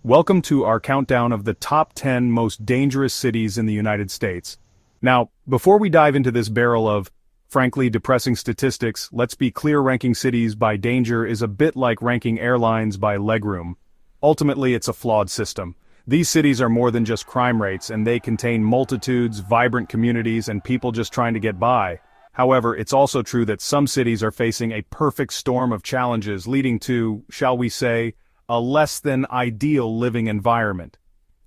Welcome to our countdown of the top 10 most dangerous cities in the United States. Now, before we dive into this barrel of, frankly, depressing statistics, let's be clear: ranking cities by danger is a bit like ranking airlines by legroom. Ultimately, it's a flawed system. These cities are more than just crime rates, and they contain multitudes, vibrant communities, and people just trying to get by. However, it's also true that some cities are facing a perfect storm of challenges leading to, shall we say, a less than ideal living environment.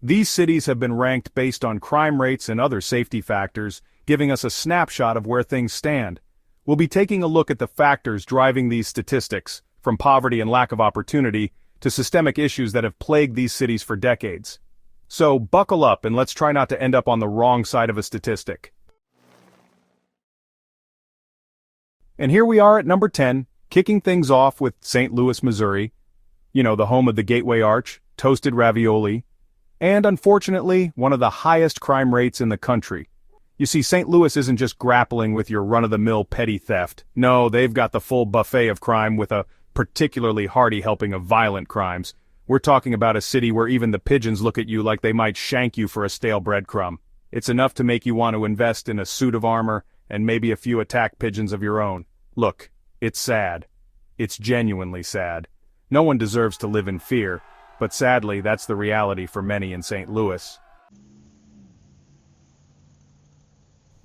These cities have been ranked based on crime rates and other safety factors, giving us a snapshot of where things stand. We'll be taking a look at the factors driving these statistics, from poverty and lack of opportunity to systemic issues that have plagued these cities for decades. So buckle up and let's try not to end up on the wrong side of a statistic. And here we are at number 10, kicking things off with St. Louis, Missouri. You know, the home of the Gateway Arch, toasted ravioli, and unfortunately, one of the highest crime rates in the country. You see, St. Louis isn't just grappling with your run-of-the-mill petty theft. No, they've got the full buffet of crime with a particularly hearty helping of violent crimes. We're talking about a city where even the pigeons look at you like they might shank you for a stale breadcrumb. It's enough to make you want to invest in a suit of armor and maybe a few attack pigeons of your own. Look, it's sad. It's genuinely sad. No one deserves to live in fear, but sadly that's the reality for many in St. Louis.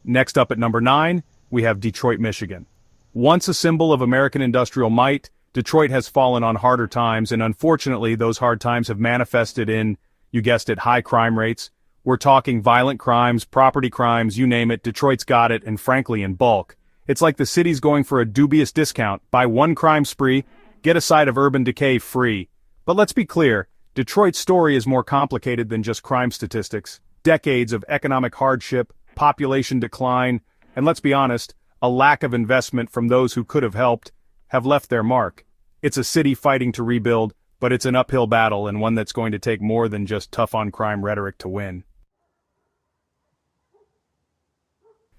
Next up at number 9, we have Detroit, Michigan. Once a symbol of American industrial might, Detroit has fallen on harder times, and unfortunately those hard times have manifested in, you guessed it, high crime rates. We're talking violent crimes, property crimes, you name it, Detroit's got it, and frankly in bulk. It's like the city's going for a dubious discount. Buy one crime spree, get a side of urban decay free. But let's be clear, Detroit's story is more complicated than just crime statistics. Decades of economic hardship, population decline, and let's be honest, a lack of investment from those who could have helped, have left their mark. It's a city fighting to rebuild, but it's an uphill battle and one that's going to take more than just tough-on-crime rhetoric to win.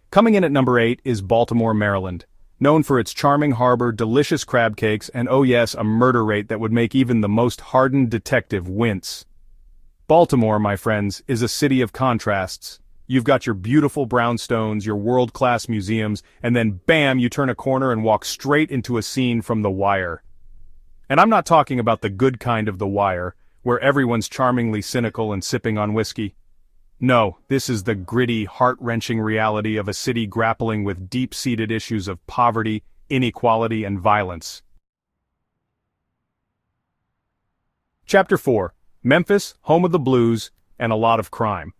Coming in at number 8 is Baltimore, Maryland. Known for its charming harbor, delicious crab cakes, and oh yes, a murder rate that would make even the most hardened detective wince. Baltimore, my friends, is a city of contrasts. You've got your beautiful brownstones, your world-class museums, and then bam, you turn a corner and walk straight into a scene from The Wire. And I'm not talking about the good kind of The Wire, where everyone's charmingly cynical and sipping on whiskey. No, this is the gritty, heart-wrenching reality of a city grappling with deep-seated issues of poverty, inequality, and violence. Chapter 4. Memphis, home of the blues, and a lot of crime.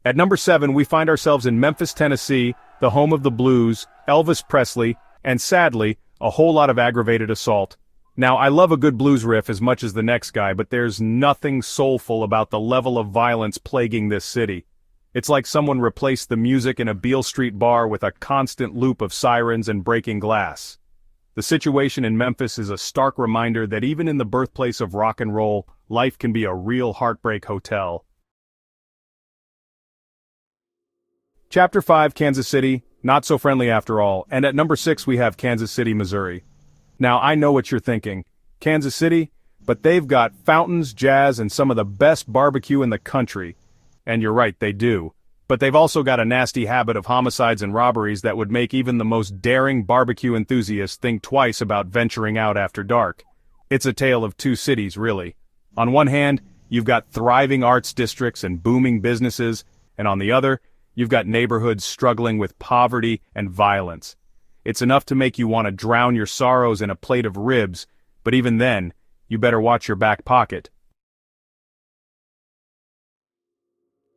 At number 7, we find ourselves in Memphis, Tennessee, the home of the blues, Elvis Presley, and sadly, a whole lot of aggravated assault. Now, I love a good blues riff as much as the next guy, but there's nothing soulful about the level of violence plaguing this city. It's like someone replaced the music in a Beale Street bar with a constant loop of sirens and breaking glass. The situation in Memphis is a stark reminder that even in the birthplace of rock and roll, life can be a real heartbreak hotel. Chapter 5, Kansas City, not so friendly after all, and at number 6 we have Kansas City, Missouri. Now I know what you're thinking, Kansas City, but they've got fountains, jazz, and some of the best barbecue in the country. And you're right, they do. But they've also got a nasty habit of homicides and robberies that would make even the most daring barbecue enthusiast think twice about venturing out after dark. It's a tale of two cities, really. On one hand, you've got thriving arts districts and booming businesses, and on the other, you've got neighborhoods struggling with poverty and violence. It's enough to make you want to drown your sorrows in a plate of ribs, but even then, you better watch your back pocket.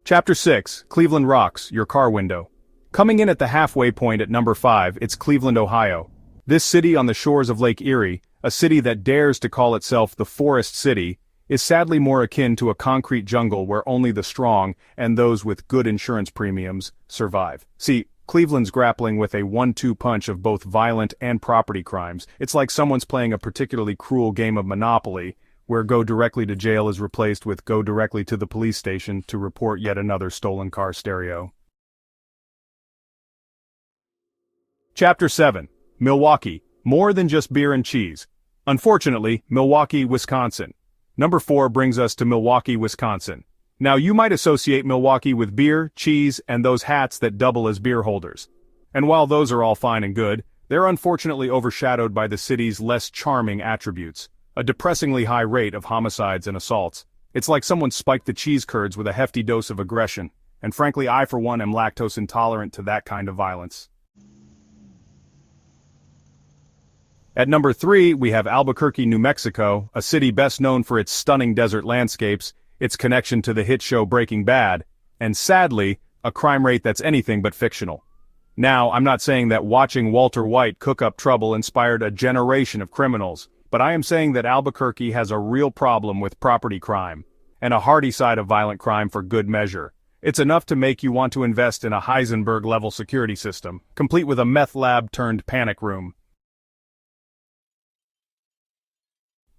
Chapter 6, Cleveland Rocks, your car window. Coming in at the halfway point at number 5, it's Cleveland, Ohio. This city on the shores of Lake Erie, a city that dares to call itself the Forest City, is sadly more akin to a concrete jungle where only the strong, and those with good insurance premiums, survive. See, Cleveland's grappling with a 1-2 punch of both violent and property crimes. It's like someone's playing a particularly cruel game of Monopoly, where go directly to jail is replaced with go directly to the police station to report yet another stolen car stereo. Chapter 7. Milwaukee, more than just beer and cheese. Unfortunately, Milwaukee, Wisconsin. Number 4 brings us to Milwaukee, Wisconsin. Now you might associate Milwaukee with beer, cheese, and those hats that double as beer holders. And while those are all fine and good, they're unfortunately overshadowed by the city's less charming attributes. A depressingly high rate of homicides and assaults. It's like someone spiked the cheese curds with a hefty dose of aggression. And frankly, I for one am lactose intolerant to that kind of violence. At number 3, we have Albuquerque, New Mexico, a city best known for its stunning desert landscapes, its connection to the hit show Breaking Bad, and sadly, a crime rate that's anything but fictional. Now, I'm not saying that watching Walter White cook up trouble inspired a generation of criminals, but I am saying that Albuquerque has a real problem with property crime, and a hearty side of violent crime for good measure. It's enough to make you want to invest in a Heisenberg-level security system, complete with a meth lab turned panic room.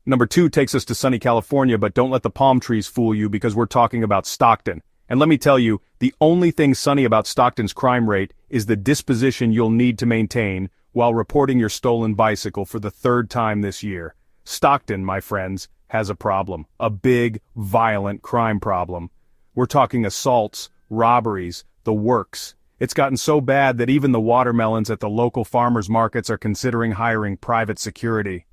Number 2 takes us to sunny California, but don't let the palm trees fool you because we're talking about Stockton. And let me tell you, the only thing sunny about Stockton's crime rate is the disposition you'll need to maintain while reporting your stolen bicycle for the 3rd time this year. Stockton, my friends, has a problem. A big, violent crime problem. We're talking assaults, robberies, the works. It's gotten so bad that even the watermelons at the local farmers markets are considering hiring private security.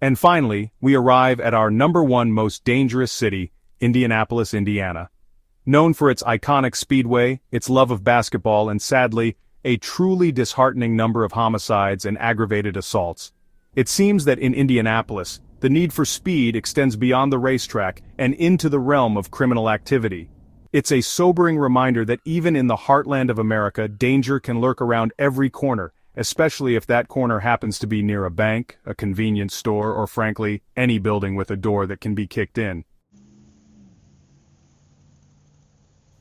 And finally, we arrive at our number 1 most dangerous city, Indianapolis, Indiana. Known for its iconic speedway, its love of basketball, and sadly, a truly disheartening number of homicides and aggravated assaults. It seems that in Indianapolis, the need for speed extends beyond the racetrack and into the realm of criminal activity. It's a sobering reminder that even in the heartland of America, danger can lurk around every corner, especially if that corner happens to be near a bank, a convenience store, or frankly, any building with a door that can be kicked in.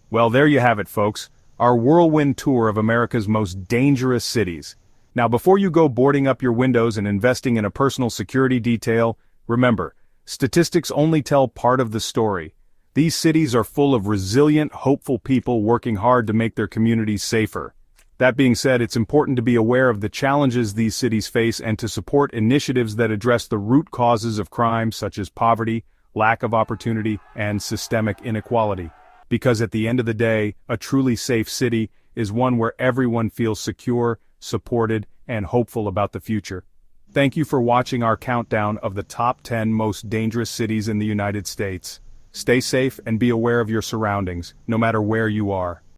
Well, there you have it, folks. Our whirlwind tour of America's most dangerous cities. Now, before you go boarding up your windows and investing in a personal security detail, remember, statistics only tell part of the story. These cities are full of resilient, hopeful people working hard to make their communities safer. That being said, it's important to be aware of the challenges these cities face and to support initiatives that address the root causes of crime such as poverty, lack of opportunity, and systemic inequality. Because at the end of the day, a truly safe city is one where everyone feels secure, supported, and hopeful about the future. Thank you for watching our countdown of the top 10 most dangerous cities in the United States. Stay safe and be aware of your surroundings, no matter where you are.